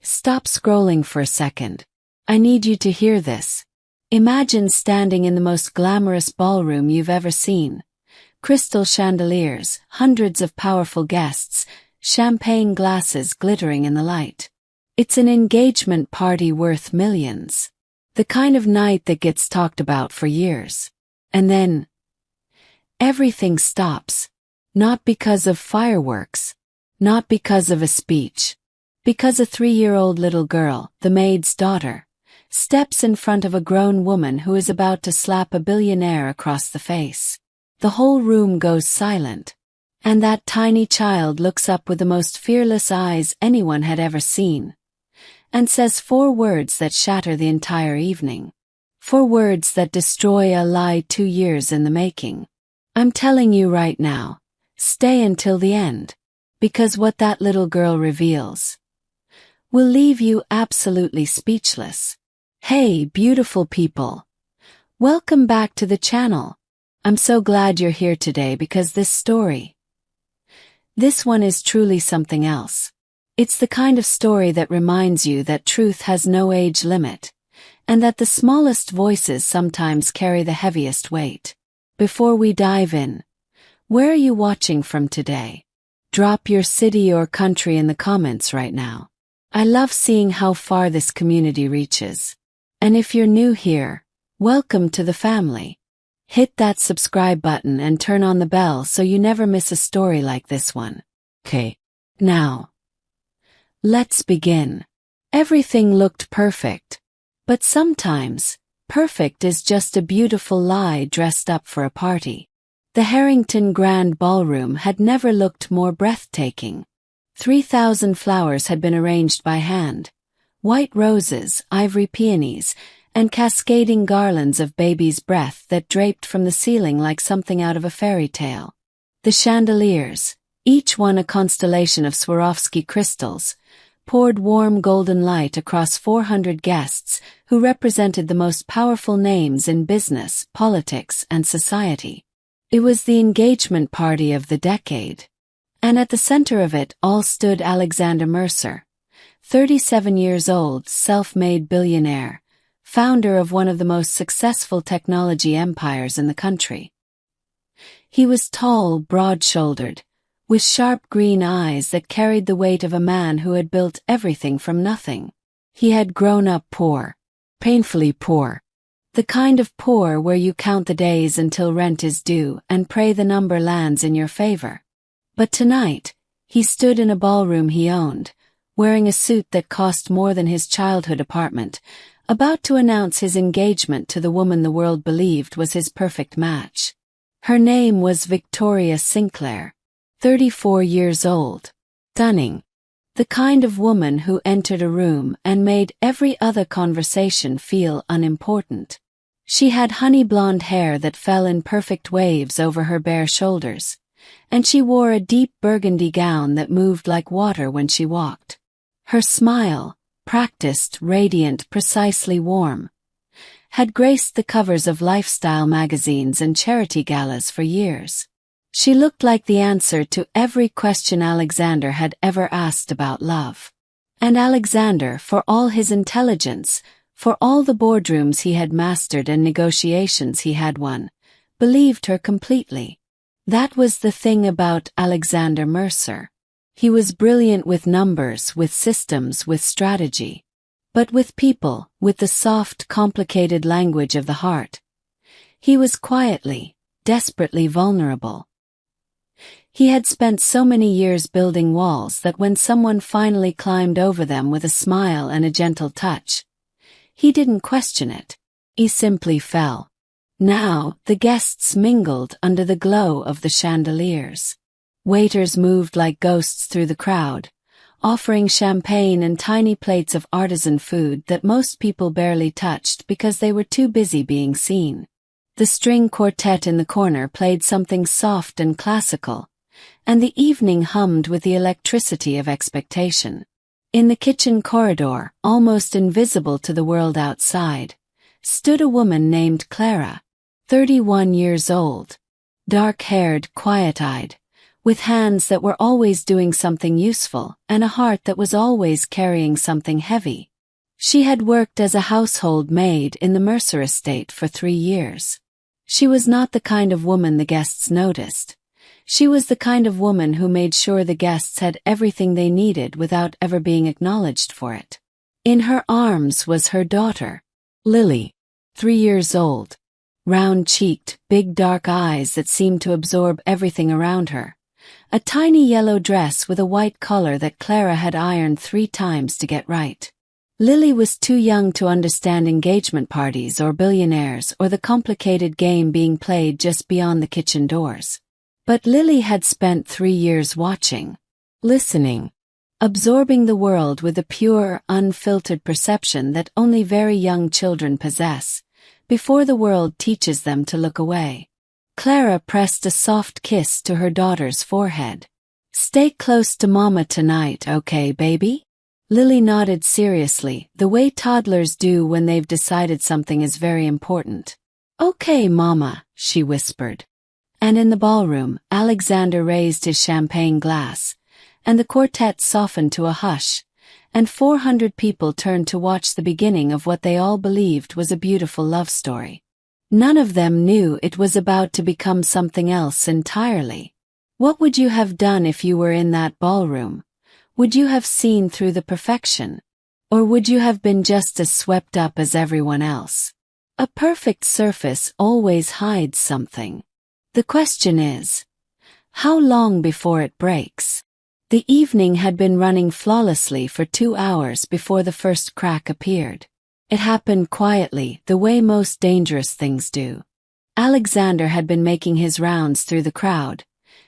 Stop scrolling for a second. I need you to hear this. Imagine standing in the most glamorous ballroom you've ever seen. Crystal chandeliers, hundreds of powerful guests, champagne glasses glittering in the light. It's an engagement party worth millions. The kind of night that gets talked about for years. And then, everything stops. Not because of fireworks. Not because of a speech. Because a 3-year-old little girl, the maid's daughter, steps in front of a grown woman who is about to slap a billionaire across the face. The whole room goes silent. And that tiny child looks up with the most fearless eyes anyone had ever seen. And says 4 words that shatter the entire evening. 4 words that destroy a lie 2 years in the making. I'm telling you right now, stay until the end. Because what that little girl reveals will leave you absolutely speechless. Hey, beautiful people. Welcome back to the channel. I'm so glad you're here today because this one is truly something else. It's the kind of story that reminds you that truth has no age limit, and that the smallest voices sometimes carry the heaviest weight. Before we dive in, where are you watching from today? Drop your city or country in the comments right now. I love seeing how far this community reaches. And if you're new here, welcome to the family. Hit that subscribe button and turn on the bell so you never miss a story like this one. Okay, now, let's begin. Everything looked perfect. But sometimes, perfect is just a beautiful lie dressed up for a party. The Harrington Grand Ballroom had never looked more breathtaking. 3,000 flowers had been arranged by hand. White roses, ivory peonies, and cascading garlands of baby's breath that draped from the ceiling like something out of a fairy tale. The chandeliers, each one a constellation of Swarovski crystals, poured warm golden light across 400 guests who represented the most powerful names in business, politics, and society. It was the engagement party of the decade. And at the center of it all stood Alexander Mercer, 37 years old, self-made billionaire, founder of one of the most successful technology empires in the country. He was tall, broad-shouldered, with sharp green eyes that carried the weight of a man who had built everything from nothing. He had grown up poor, painfully poor. The kind of poor where you count the days until rent is due and pray the number lands in your favor. But tonight, he stood in a ballroom he owned, wearing a suit that cost more than his childhood apartment, about to announce his engagement to the woman the world believed was his perfect match. Her name was Victoria Sinclair, 34 years old. Stunning. The kind of woman who entered a room and made every other conversation feel unimportant. She had honey blonde hair that fell in perfect waves over her bare shoulders, and she wore a deep burgundy gown that moved like water when she walked. Her smile, practiced, radiant, precisely warm, had graced the covers of lifestyle magazines and charity galas for years. She looked like the answer to every question Alexander had ever asked about love. And Alexander, for all his intelligence, for all the boardrooms he had mastered and negotiations he had won, believed her completely. That was the thing about Alexander Mercer. He was brilliant with numbers, with systems, with strategy. But with people, with the soft, complicated language of the heart, he was quietly, desperately vulnerable. He had spent so many years building walls that when someone finally climbed over them with a smile and a gentle touch, he didn't question it. He simply fell. Now, the guests mingled under the glow of the chandeliers. Waiters moved like ghosts through the crowd, offering champagne and tiny plates of artisan food that most people barely touched because they were too busy being seen. The string quartet in the corner played something soft and classical, and the evening hummed with the electricity of expectation. In the kitchen corridor, almost invisible to the world outside, stood a woman named Clara, 31 years old. Dark-haired, quiet-eyed, with hands that were always doing something useful and a heart that was always carrying something heavy. She had worked as a household maid in the Mercer estate for 3 years. She was not the kind of woman the guests noticed. She was the kind of woman who made sure the guests had everything they needed without ever being acknowledged for it. In her arms was her daughter, Lily, 3 years old, round-cheeked, big dark eyes that seemed to absorb everything around her, a tiny yellow dress with a white collar that Clara had ironed 3 times to get right. Lily was too young to understand engagement parties or billionaires or the complicated game being played just beyond the kitchen doors. But Lily had spent 3 years watching, listening, absorbing the world with a pure, unfiltered perception that only very young children possess, before the world teaches them to look away. Clara pressed a soft kiss to her daughter's forehead. "Stay close to Mama tonight, okay, baby?" Lily nodded seriously, the way toddlers do when they've decided something is very important. "Okay, Mama," she whispered. And in the ballroom, Alexander raised his champagne glass, and the quartet softened to a hush, and 400 people turned to watch the beginning of what they all believed was a beautiful love story. None of them knew it was about to become something else entirely. What would you have done if you were in that ballroom? Would you have seen through the perfection? Or would you have been just as swept up as everyone else? A perfect surface always hides something. The question is, how long before it breaks? The evening had been running flawlessly for 2 hours before the first crack appeared. It happened quietly, the way most dangerous things do. Alexander had been making his rounds through the crowd,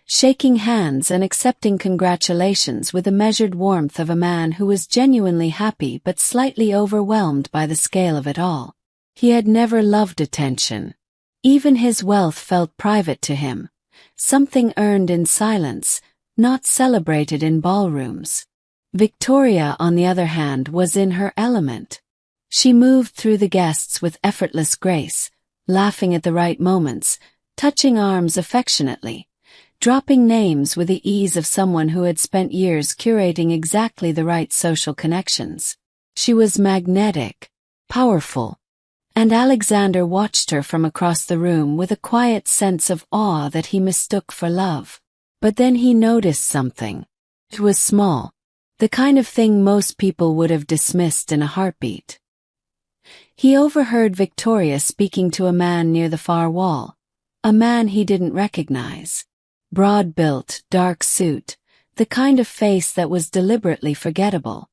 shaking hands and accepting congratulations with the measured warmth of a man who was genuinely happy but slightly overwhelmed by the scale of it all. He had never loved attention. Even his wealth felt private to him, something earned in silence, not celebrated in ballrooms. Victoria, on the other hand, was in her element. She moved through the guests with effortless grace, laughing at the right moments, touching arms affectionately, dropping names with the ease of someone who had spent years curating exactly the right social connections. She was magnetic, powerful, and Alexander watched her from across the room with a quiet sense of awe that he mistook for love. But then he noticed something. It was small, the kind of thing most people would have dismissed in a heartbeat. He overheard Victoria speaking to a man near the far wall, a man he didn't recognize. Broad-built, dark suit, the kind of face that was deliberately forgettable.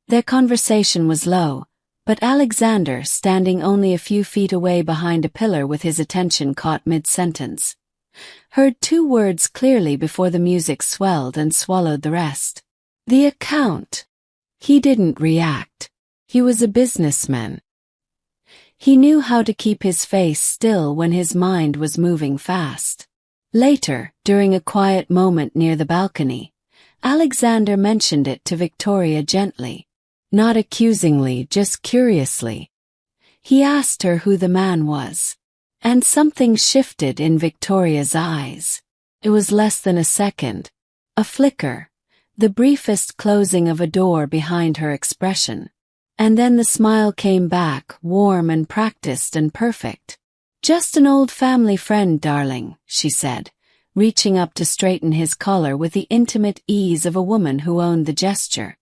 Their conversation was low, but Alexander, standing only a few feet away behind a pillar with his attention caught mid-sentence, heard 2 words clearly before the music swelled and swallowed the rest. The account. He didn't react. He was a businessman. He knew how to keep his face still when his mind was moving fast. Later, during a quiet moment near the balcony, Alexander mentioned it to Victoria gently, not accusingly, just curiously. He asked her who the man was. And something shifted in Victoria's eyes. It was less than a second, a flicker, the briefest closing of a door behind her expression. And then the smile came back, warm and practiced and perfect. "Just an old family friend, darling," she said, reaching up to straighten his collar with the intimate ease of a woman who owned the gesture.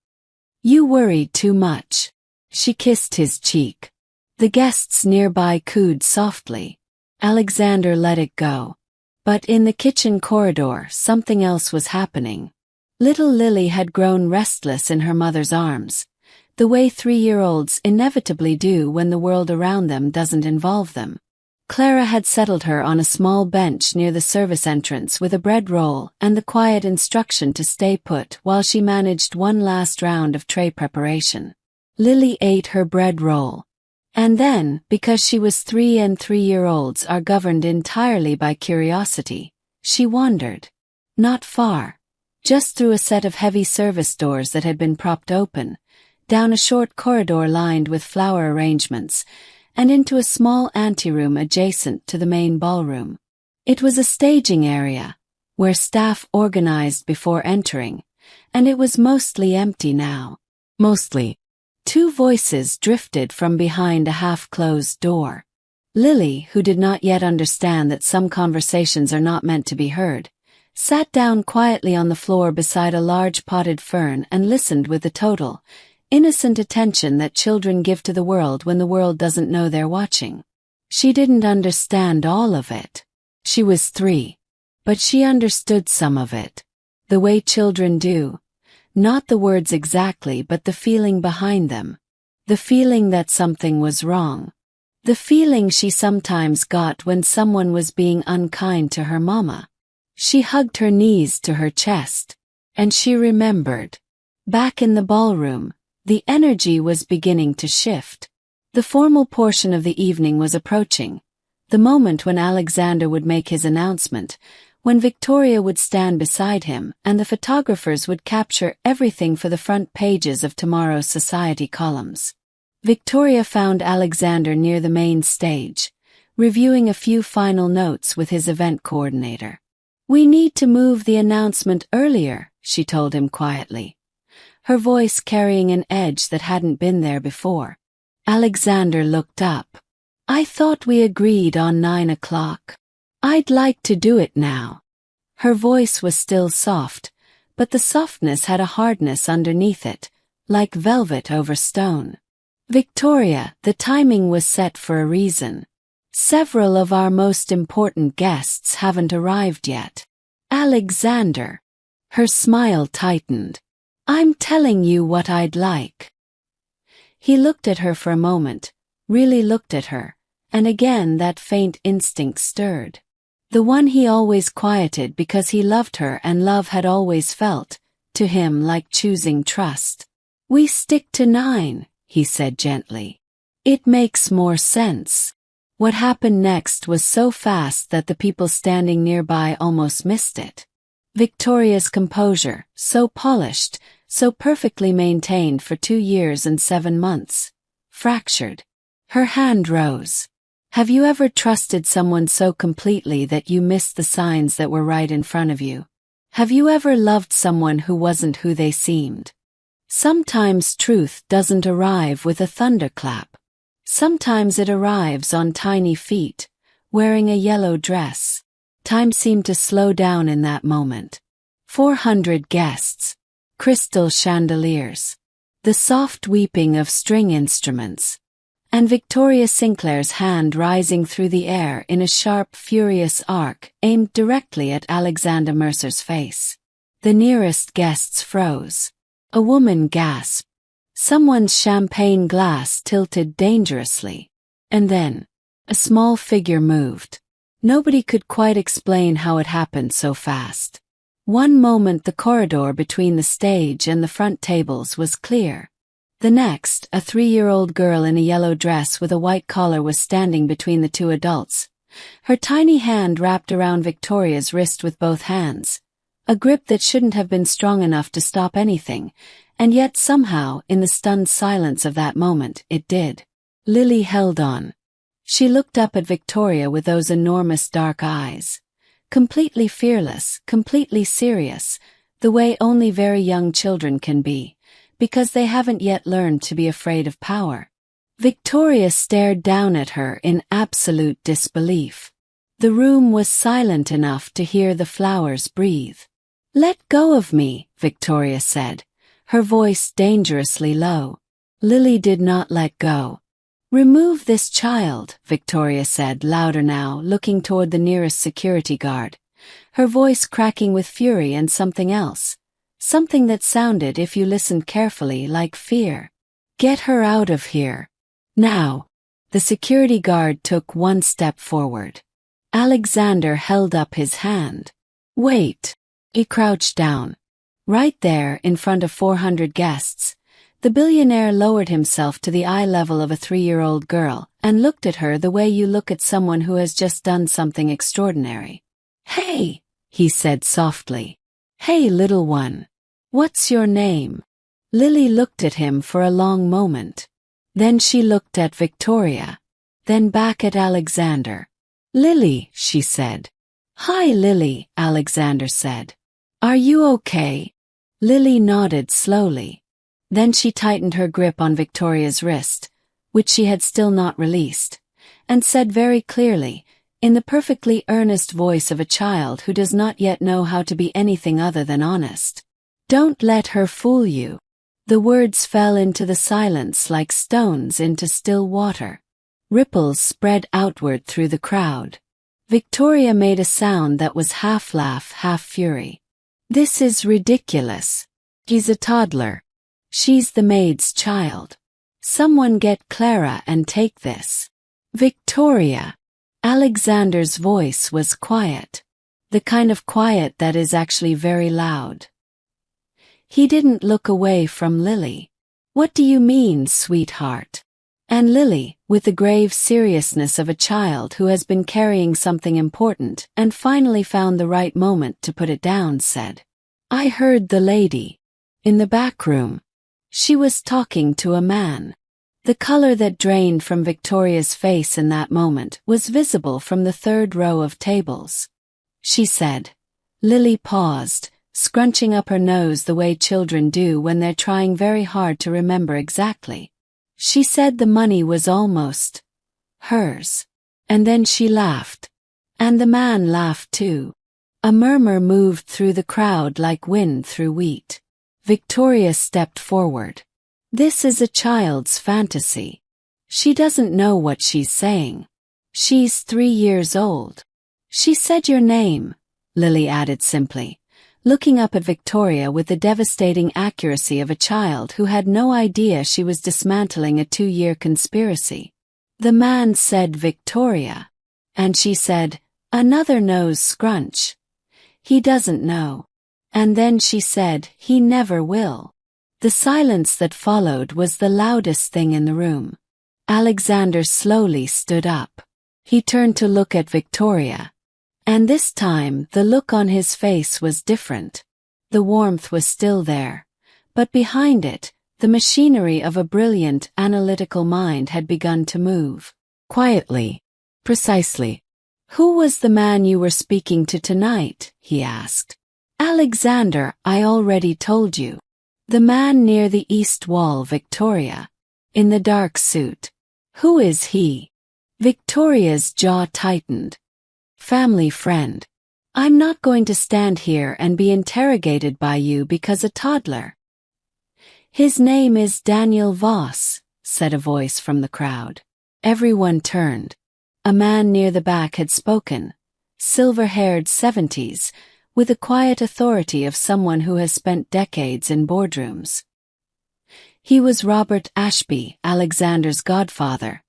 "You worried too much." She kissed his cheek. The guests nearby cooed softly. Alexander let it go. But in the kitchen corridor, something else was happening. Little Lily had grown restless in her mother's arms, the way 3-year-olds inevitably do when the world around them doesn't involve them. Clara had settled her on a small bench near the service entrance with a bread roll and the quiet instruction to stay put while she managed one last round of tray preparation. Lily ate her bread roll. And then, because she was 3 and 3-year-olds are governed entirely by curiosity, she wandered. Not far. Just through a set of heavy service doors that had been propped open, down a short corridor lined with flower arrangements, and into a small anteroom adjacent to the main ballroom. It was a staging area, where staff organized before entering, and it was mostly empty now. Mostly. Two voices drifted from behind a half-closed door. Lily, who did not yet understand that some conversations are not meant to be heard, sat down quietly on the floor beside a large potted fern and listened with the total, innocent attention that children give to the world when the world doesn't know they're watching. She didn't understand all of it. She was 3. But she understood some of it. The way children do. Not the words exactly, but the feeling behind them. The feeling that something was wrong. The feeling she sometimes got when someone was being unkind to her mama. She hugged her knees to her chest. And she remembered. Back in the ballroom, the energy was beginning to shift. The formal portion of the evening was approaching. The moment when Alexander would make his announcement, when Victoria would stand beside him and the photographers would capture everything for the front pages of tomorrow's society columns. Victoria found Alexander near the main stage, reviewing a few final notes with his event coordinator. "We need to move the announcement earlier," she told him quietly, her voice carrying an edge that hadn't been there before. Alexander looked up. "I thought we agreed on 9 o'clock. I'd like to do it now." Her voice was still soft, but the softness had a hardness underneath it, like velvet over stone. "Victoria, the timing was set for a reason. Several of our most important guests haven't arrived yet." "Alexander." Her smile tightened. "I'm telling you what I'd like." He looked at her for a moment, really looked at her, and again that faint instinct stirred. The one he always quieted because he loved her, and love had always felt, to him, like choosing trust. "We stick to 9, he said gently. "It makes more sense." What happened next was so fast that the people standing nearby almost missed it. Victoria's composure, so polished, so perfectly maintained for 2 years and 7 months, fractured. Her hand rose. Have you ever trusted someone so completely that you missed the signs that were right in front of you? Have you ever loved someone who wasn't who they seemed? Sometimes truth doesn't arrive with a thunderclap. Sometimes it arrives on tiny feet, wearing a yellow dress. Time seemed to slow down in that moment. 400 guests. Crystal chandeliers. The soft weeping of string instruments. And Victoria Sinclair's hand rising through the air in a sharp, furious arc aimed directly at Alexander Mercer's face. The nearest guests froze. A woman gasped. Someone's champagne glass tilted dangerously. And then, a small figure moved. Nobody could quite explain how it happened so fast. One moment the corridor between the stage and the front tables was clear. The next, a 3-year-old girl in a yellow dress with a white collar was standing between the 2 adults. Her tiny hand wrapped around Victoria's wrist with both hands. A grip that shouldn't have been strong enough to stop anything, and yet somehow, in the stunned silence of that moment, it did. Lily held on. She looked up at Victoria with those enormous dark eyes. Completely fearless, completely serious, the way only very young children can be, because they haven't yet learned to be afraid of power. Victoria stared down at her in absolute disbelief. The room was silent enough to hear the flowers breathe. "Let go of me," Victoria said, her voice dangerously low. Lily did not let go. "Remove this child," Victoria said, louder now, looking toward the nearest security guard, her voice cracking with fury and something else. Something that sounded, if you listened carefully, like fear. "Get her out of here. Now." The security guard took one step forward. Alexander held up his hand. "Wait." He crouched down. Right there, in front of 400 guests, the billionaire lowered himself to the eye level of a 3-year-old girl and looked at her the way you look at someone who has just done something extraordinary. "Hey," he said softly. "Hey, little one. What's your name?" Lily looked at him for a long moment. Then she looked at Victoria. Then back at Alexander. "Lily," she said. "Hi, Lily," Alexander said. "Are you okay?" Lily nodded slowly. Then she tightened her grip on Victoria's wrist, which she had still not released, and said very clearly, in the perfectly earnest voice of a child who does not yet know how to be anything other than honest, "Don't let her fool you." The words fell into the silence like stones into still water. Ripples spread outward through the crowd. Victoria made a sound that was half laugh, half fury. "This is ridiculous. He's a toddler. She's the maid's child. Someone get Clara and take this." "Victoria." Alexander's voice was quiet. The kind of quiet that is actually very loud. He didn't look away from Lily. "What do you mean, sweetheart?" And Lily, with the grave seriousness of a child who has been carrying something important and finally found the right moment to put it down, said, "I heard the lady. In the back room. She was talking to a man." The color that drained from Victoria's face in that moment was visible from the third row of tables. She said. Lily paused, scrunching up her nose the way children do when they're trying very hard to remember exactly. She said the money was almost hers. And then she laughed. And the man laughed too. A murmur moved through the crowd like wind through wheat. Victoria stepped forward. "This is a child's fantasy. She doesn't know what she's saying. She's 3 years old." "She said your name," Lily added simply, looking up at Victoria with the devastating accuracy of a child who had no idea she was dismantling a 2-year conspiracy. "The man said Victoria. And she said, another nose scrunch. He doesn't know. And then she said, he never will." The silence that followed was the loudest thing in the room. Alexander slowly stood up. He turned to look at Victoria. And this time the look on his face was different. The warmth was still there. But behind it, the machinery of a brilliant, analytical mind had begun to move. Quietly. Precisely. "Who was the man you were speaking to tonight?" he asked. "Alexander, I already told you. The man near the east wall, Victoria. In the dark suit. Who is he?" Victoria's jaw tightened. "Family friend. I'm not going to stand here and be interrogated by you because a toddler." "His name is Daniel Voss," said a voice from the crowd. Everyone turned. A man near the back had spoken, silver-haired 70s, with the quiet authority of someone who has spent decades in boardrooms. He was Robert Ashby, Alexander's godfather,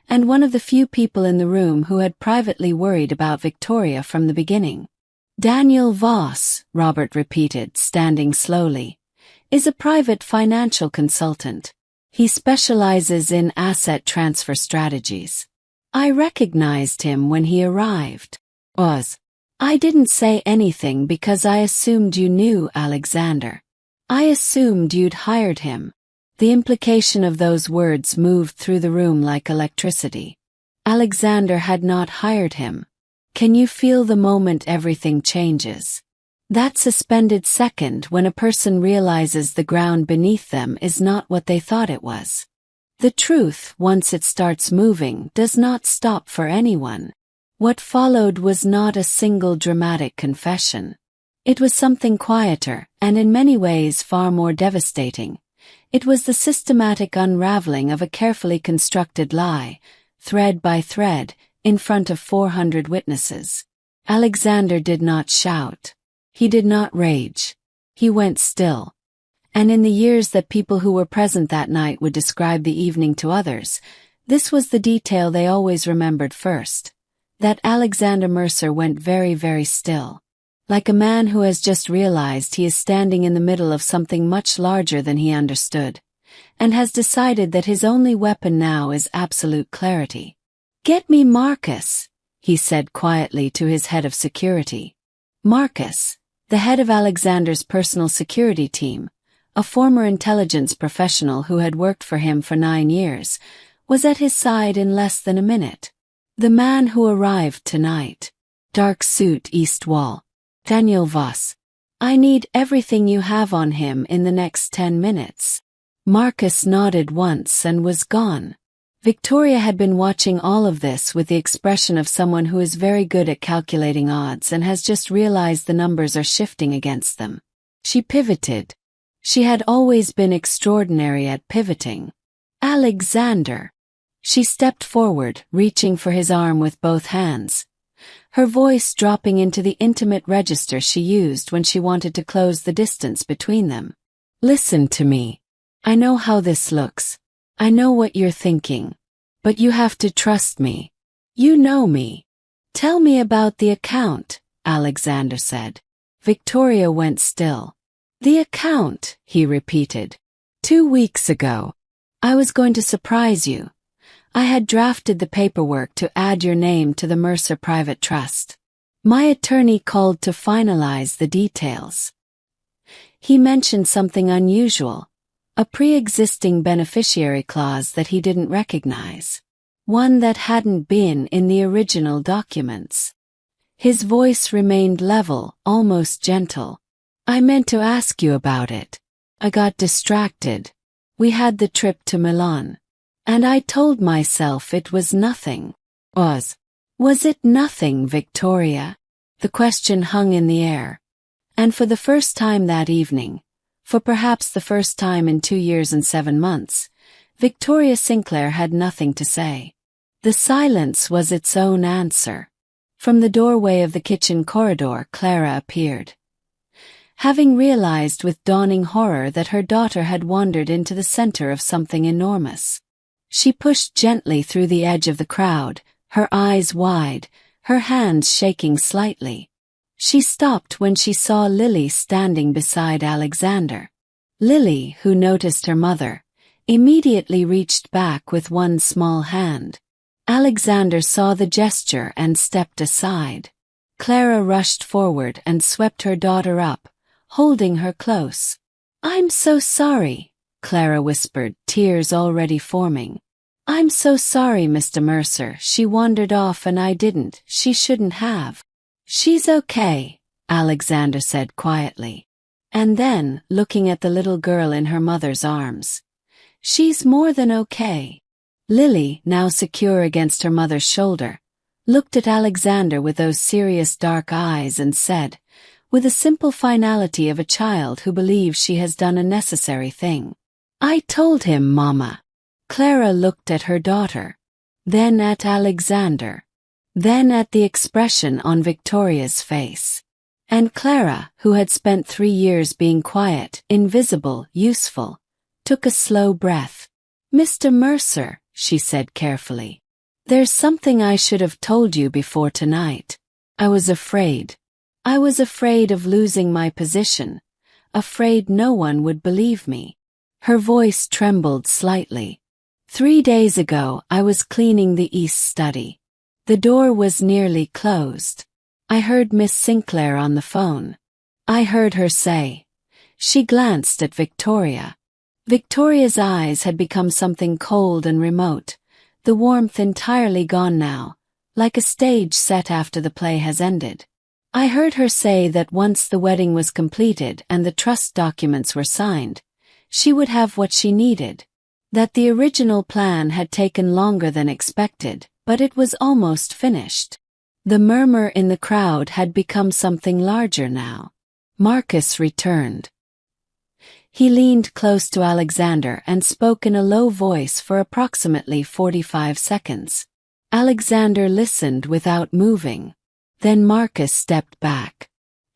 and one of the few people in the room who had privately worried about Victoria from the beginning. "Daniel Voss," Robert repeated, standing slowly, "is a private financial consultant. He specializes in asset transfer strategies. I recognized him when he arrived." I didn't say anything because I assumed you knew Alexander. I assumed you'd hired him." The implication of those words moved through the room like electricity. Alexander had not hired him. Can you feel the moment everything changes? That suspended second when a person realizes the ground beneath them is not what they thought it was. The truth, once it starts moving, does not stop for anyone. What followed was not a single dramatic confession. It was something quieter, and in many ways far more devastating. It was the systematic unraveling of a carefully constructed lie, thread by thread, in front of 400 witnesses. Alexander did not shout. He did not rage. He went still. And in the years that people who were present that night would describe the evening to others, this was the detail they always remembered first. That Alexander Mercer went very, very still. Like a man who has just realized he is standing in the middle of something much larger than he understood, and has decided that his only weapon now is absolute clarity. "Get me Marcus," he said quietly to his head of security. Marcus, the head of Alexander's personal security team, a former intelligence professional who had worked for him for 9 years, was at his side in less than a minute. "The man who arrived tonight." dark suit, east wall. Daniel Voss. I need everything you have on him in the next 10 minutes. Marcus nodded once and was gone. Victoria had been watching all of this with the expression of someone who is very good at calculating odds and has just realized the numbers are shifting against them. She pivoted. She had always been extraordinary at pivoting. Alexander. She stepped forward, reaching for his arm with both hands, her voice dropping into the intimate register she used when she wanted to close the distance between them. Listen to me. I know how this looks. I know what you're thinking. But you have to trust me. You know me. Tell me about the account, Alexander said. Victoria went still. The account, he repeated. 2 weeks ago. I was going to surprise you. I had drafted the paperwork to add your name to the Mercer Private Trust. My attorney called to finalize the details. He mentioned something unusual, a pre-existing beneficiary clause that he didn't recognize, one that hadn't been in the original documents. His voice remained level, almost gentle. I meant to ask you about it. I got distracted. We had the trip to Milan. And I told myself it was nothing. Was it nothing, Victoria? The question hung in the air. And for the first time that evening, for perhaps the first time in 2 years and 7 months, Victoria Sinclair had nothing to say. The silence was its own answer. From the doorway of the kitchen corridor, Clara appeared. Having realized with dawning horror that her daughter had wandered into the center of something enormous. She pushed gently through the edge of the crowd, her eyes wide, her hands shaking slightly. She stopped when she saw Lily standing beside Alexander. Lily, who noticed her mother, immediately reached back with one small hand. Alexander saw the gesture and stepped aside. Clara rushed forward and swept her daughter up, holding her close. I'm so sorry, Clara whispered, tears already forming. I'm so sorry, Mr. Mercer. She wandered off and I didn't. She shouldn't have. She's okay, Alexander said quietly. And then, looking at the little girl in her mother's arms. She's more than okay. Lily, now secure against her mother's shoulder, looked at Alexander with those serious dark eyes and said, with the simple finality of a child who believes she has done a necessary thing. I told him, Mama. Clara looked at her daughter, then at Alexander, then at the expression on Victoria's face. And Clara, who had spent 3 years being quiet, invisible, useful, took a slow breath. Mr. Mercer, she said carefully, there's something I should have told you before tonight. I was afraid. I was afraid of losing my position, afraid no one would believe me. Her voice trembled slightly. 3 days ago I was cleaning the east study. The door was nearly closed. I heard Miss Sinclair on the phone. I heard her say. She glanced at Victoria. Victoria's eyes had become something cold and remote, the warmth entirely gone now, like a stage set after the play has ended. I heard her say that once the wedding was completed and the trust documents were signed, she would have what she needed. That the original plan had taken longer than expected, but it was almost finished. The murmur in the crowd had become something larger now. Marcus returned. He leaned close to Alexander and spoke in a low voice for approximately 45 seconds. Alexander listened without moving. Then Marcus stepped back.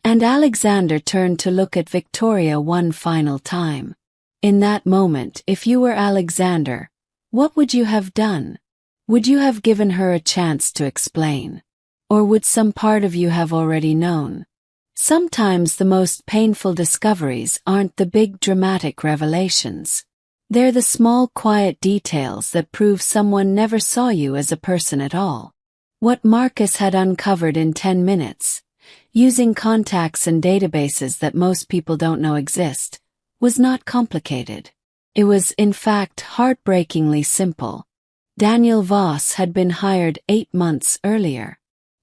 And Alexander turned to look at Victoria one final time. In that moment, if you were Alexander, what would you have done? Would you have given her a chance to explain? Or would some part of you have already known? Sometimes the most painful discoveries aren't the big dramatic revelations. They're the small quiet details that prove someone never saw you as a person at all. What Marcus had uncovered in 10 minutes, using contacts and databases that most people don't know exist, was not complicated. It was, in fact, heartbreakingly simple. Daniel Voss had been hired 8 months earlier.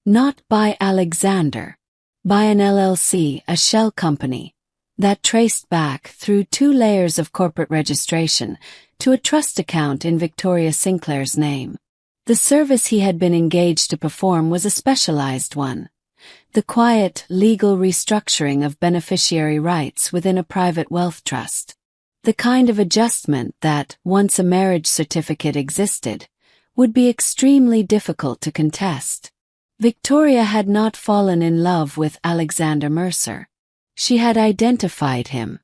Not by Alexander. By an LLC, a shell company, that traced back through 2 layers of corporate registration to a trust account in Victoria Sinclair's name. The service he had been engaged to perform was a specialized one. The quiet, legal restructuring of beneficiary rights within a private wealth trust. The kind of adjustment that, once a marriage certificate existed, would be extremely difficult to contest. Victoria had not fallen in love with Alexander Mercer. She had identified him.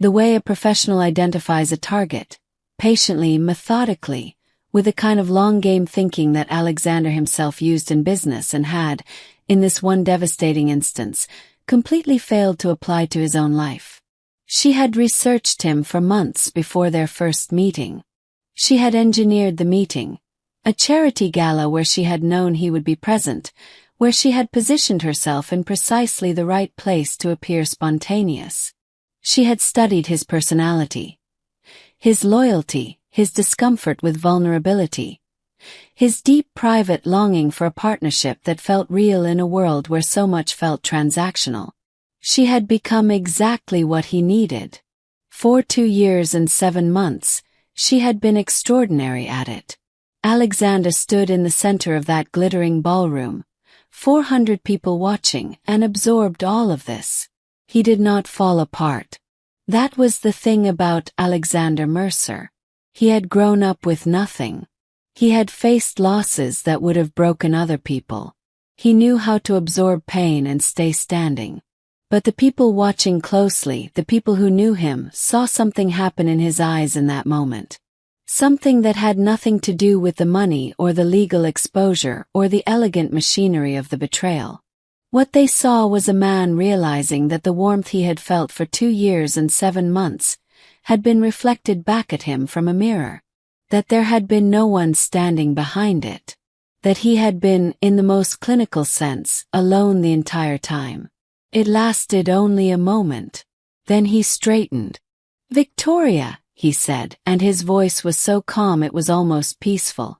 The way a professional identifies a target, patiently, methodically, with a kind of long-game thinking that Alexander himself used in business and had, in this one devastating instance, completely failed to apply to his own life. She had researched him for months before their first meeting. She had engineered the meeting, a charity gala where she had known he would be present, where she had positioned herself in precisely the right place to appear spontaneous. She had studied his personality, his loyalty, his discomfort with vulnerability, his deep private longing for a partnership that felt real in a world where so much felt transactional. She had become exactly what he needed. For 2 years and 7 months, she had been extraordinary at it. Alexander stood in the center of that glittering ballroom, 400 people watching, and absorbed all of this. He did not fall apart. That was the thing about Alexander Mercer. He had grown up with nothing. He had faced losses that would have broken other people. He knew how to absorb pain and stay standing. But the people watching closely, the people who knew him, saw something happen in his eyes in that moment. Something that had nothing to do with the money or the legal exposure or the elegant machinery of the betrayal. What they saw was a man realizing that the warmth he had felt for 2 years and 7 months had been reflected back at him from a mirror. That there had been no one standing behind it. That he had been, in the most clinical sense, alone the entire time. It lasted only a moment. Then he straightened. "Victoria," he said, and his voice was so calm it was almost peaceful.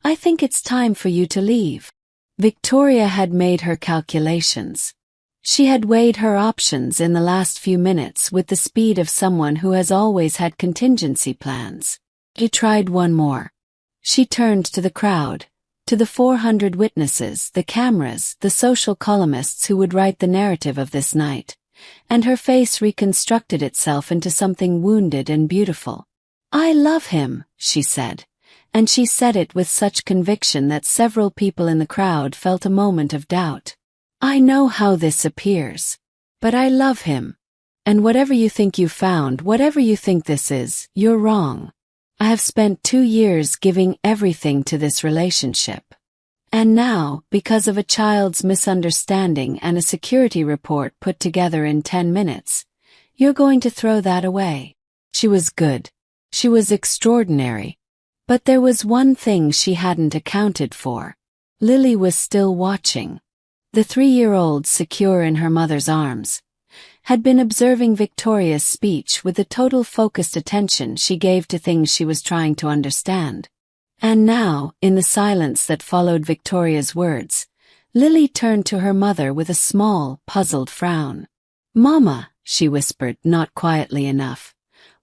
"I think it's time for you to leave." Victoria had made her calculations. She had weighed her options in the last few minutes with the speed of someone who has always had contingency plans. She tried one more. She turned to the crowd, to the 400 witnesses, the cameras, the social columnists who would write the narrative of this night, and her face reconstructed itself into something wounded and beautiful. "I love him," she said, and she said it with such conviction that several people in the crowd felt a moment of doubt. "I know how this appears, but I love him. And whatever you think you found, whatever you think this is, you're wrong. I have spent 2 years giving everything to this relationship. And now, because of a child's misunderstanding and a security report put together in 10 minutes, you're going to throw that away." She was good. She was extraordinary. But there was one thing she hadn't accounted for. Lily was still watching. The 3-year-old, secure in her mother's arms, had been observing Victoria's speech with the total focused attention she gave to things she was trying to understand. And now, in the silence that followed Victoria's words, Lily turned to her mother with a small, puzzled frown. "Mama," she whispered, not quietly enough,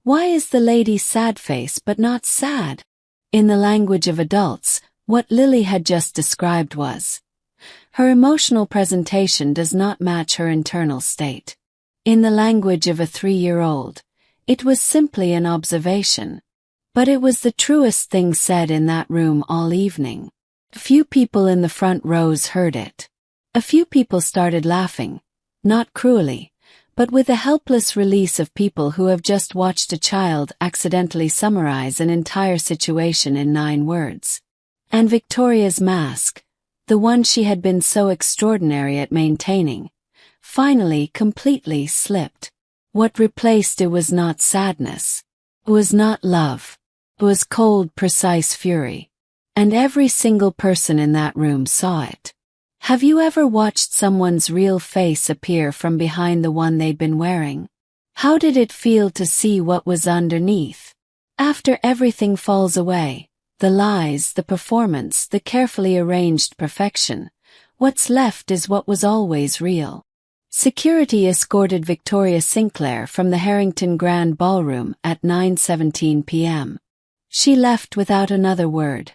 "why is the lady sad face but not sad?" In the language of adults, what Lily had just described was, her emotional presentation does not match her internal state. In the language of a 3-year-old, it was simply an observation. But it was the truest thing said in that room all evening. A few people in the front rows heard it. A few people started laughing, not cruelly, but with a helpless release of people who have just watched a child accidentally summarize an entire situation in 9 words. And Victoria's mask, the one she had been so extraordinary at maintaining, finally completely slipped. What replaced it was not sadness. It was not love. It was cold, precise fury. And every single person in that room saw it. Have you ever watched someone's real face appear from behind the one they'd been wearing? How did it feel to see what was underneath? After everything falls away, the lies, the performance, the carefully arranged perfection, What's left is what was always real. Security escorted Victoria Sinclair from the Harrington Grand Ballroom at 9:17 p.m. She left without another word.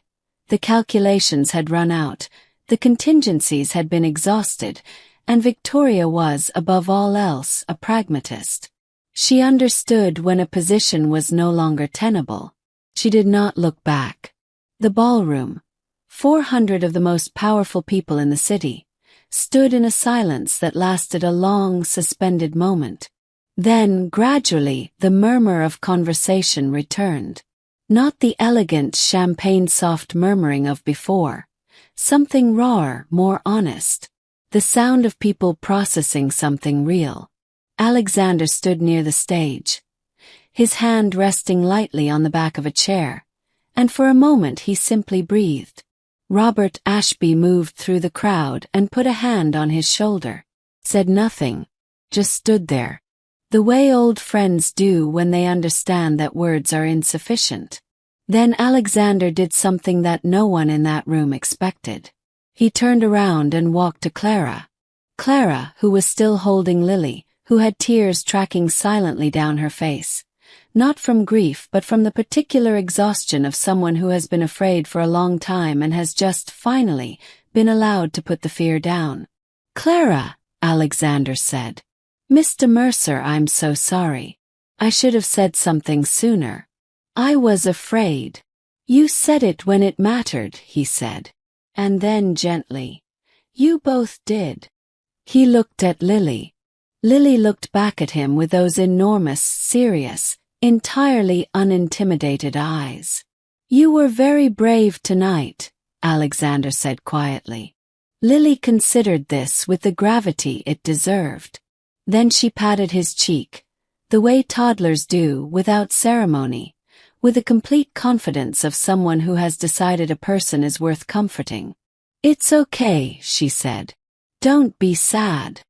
The calculations had run out, the contingencies had been exhausted, and Victoria was, above all else, a pragmatist. She understood when a position was no longer tenable. She did not look back. The ballroom, 400 of the most powerful people in the city, stood in a silence that lasted a long, suspended moment. Then, gradually, the murmur of conversation returned. Not the elegant, champagne-soft murmuring of before. Something rawer, more honest. The sound of people processing something real. Alexander stood near the stage, his hand resting lightly on the back of a chair, and for a moment he simply breathed. Robert Ashby moved through the crowd and put a hand on his shoulder. Said nothing, just stood there. The way old friends do when they understand that words are insufficient. Then Alexander did something that no one in that room expected. He turned around and walked to Clara. Clara, who was still holding Lily, who had tears tracking silently down her face. Not from grief but from the particular exhaustion of someone who has been afraid for a long time and has just, finally, been allowed to put the fear down. "Clara," Alexander said. "Mr. Mercer, I'm so sorry. I should have said something sooner. I was afraid." "You said it when it mattered," he said. And then gently, "You both did." He looked at Lily. Lily looked back at him with those enormous, serious, entirely unintimidated eyes. "You were very brave tonight," Alexander said quietly. Lily considered this with the gravity it deserved. Then she patted his cheek, the way toddlers do, without ceremony, with the complete confidence of someone who has decided a person is worth comforting. "It's okay," she said. "Don't be sad."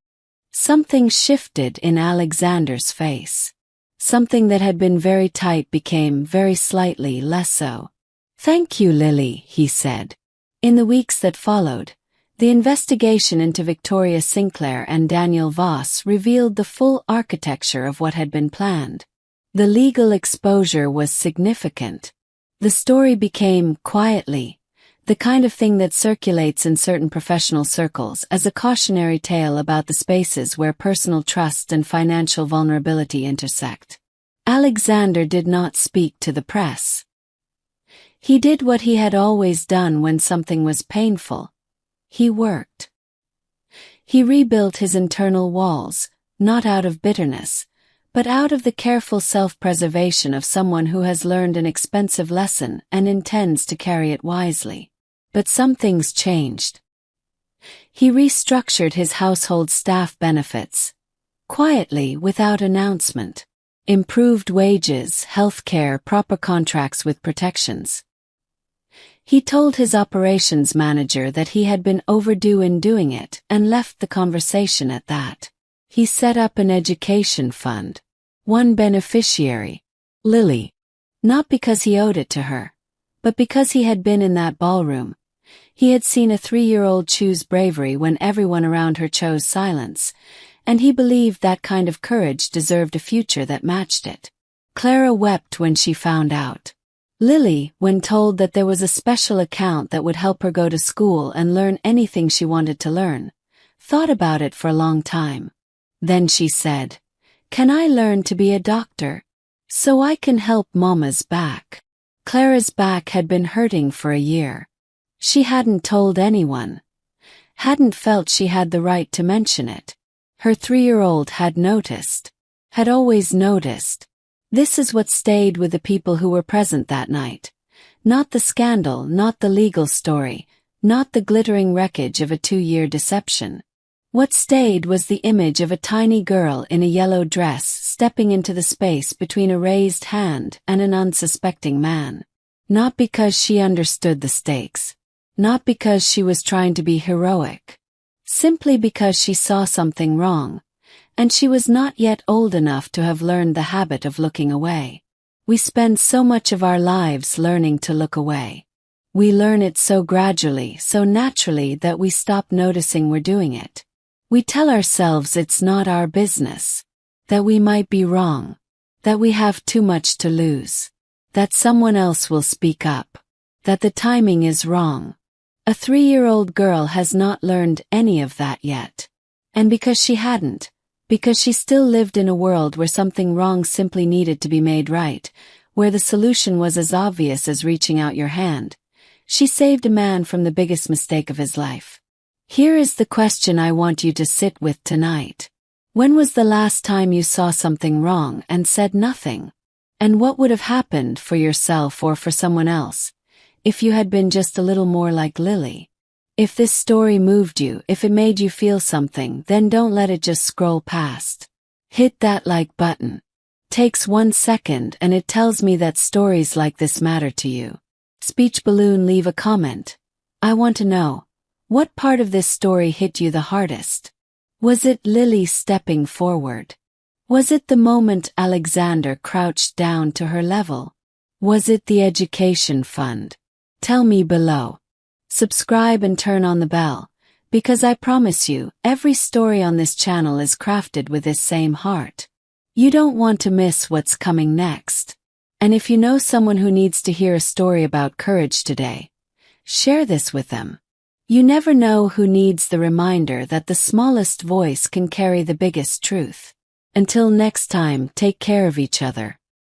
Something shifted in Alexander's face. Something that had been very tight became very slightly less so. "Thank you, Lily," he said. In the weeks that followed, the investigation into Victoria Sinclair and Daniel Voss revealed the full architecture of what had been planned. The legal exposure was significant. The story became, quietly, the kind of thing that circulates in certain professional circles as a cautionary tale about the spaces where personal trust and financial vulnerability intersect. Alexander did not speak to the press. He did what he had always done when something was painful. He worked. He rebuilt his internal walls, not out of bitterness, but out of the careful self-preservation of someone who has learned an expensive lesson and intends to carry it wisely. But some things changed. He restructured his household staff benefits, quietly, without announcement. Improved wages, health care, proper contracts with protections. He told his operations manager that he had been overdue in doing it and left the conversation at that. He set up an education fund. One beneficiary, Lily. Not because he owed it to her, but because he had been in that ballroom. He had seen a 3-year-old choose bravery when everyone around her chose silence, and he believed that kind of courage deserved a future that matched it. Clara wept when she found out. Lily, when told that there was a special account that would help her go to school and learn anything she wanted to learn, thought about it for a long time. Then she said, "Can I learn to be a doctor? So I can help Mama's back." Clara's back had been hurting for a year. She hadn't told anyone. Hadn't felt she had the right to mention it. Her 3-year-old had noticed. Had always noticed. This is what stayed with the people who were present that night. Not the scandal, not the legal story, not the glittering wreckage of a 2-year deception. What stayed was the image of a tiny girl in a yellow dress stepping into the space between a raised hand and an unsuspecting man. Not because she understood the stakes. Not because she was trying to be heroic. Simply because she saw something wrong, and she was not yet old enough to have learned the habit of looking away. We spend so much of our lives learning to look away. We learn it so gradually, so naturally that we stop noticing we're doing it. We tell ourselves it's not our business, that we might be wrong, that we have too much to lose, that someone else will speak up, that the timing is wrong. A 3-year-old girl has not learned any of that yet. And because she hadn't, because she still lived in a world where something wrong simply needed to be made right, where the solution was as obvious as reaching out your hand, she saved a man from the biggest mistake of his life. Here is the question I want you to sit with tonight. When was the last time you saw something wrong and said nothing? And what would have happened for yourself or for someone else if you had been just a little more like Lily? If this story moved you, if it made you feel something, then don't let it just scroll past. Hit that like button. Takes 1 second and it tells me that stories like this matter to you. Speech balloon, leave a comment. I want to know, what part of this story hit you the hardest? Was it Lily stepping forward? Was it the moment Alexander crouched down to her level? Was it the education fund? Tell me below. Subscribe and turn on the bell, because I promise you, every story on this channel is crafted with this same heart. You don't want to miss what's coming next. And if you know someone who needs to hear a story about courage today, share this with them. You never know who needs the reminder that the smallest voice can carry the biggest truth. Until next time, take care of each other.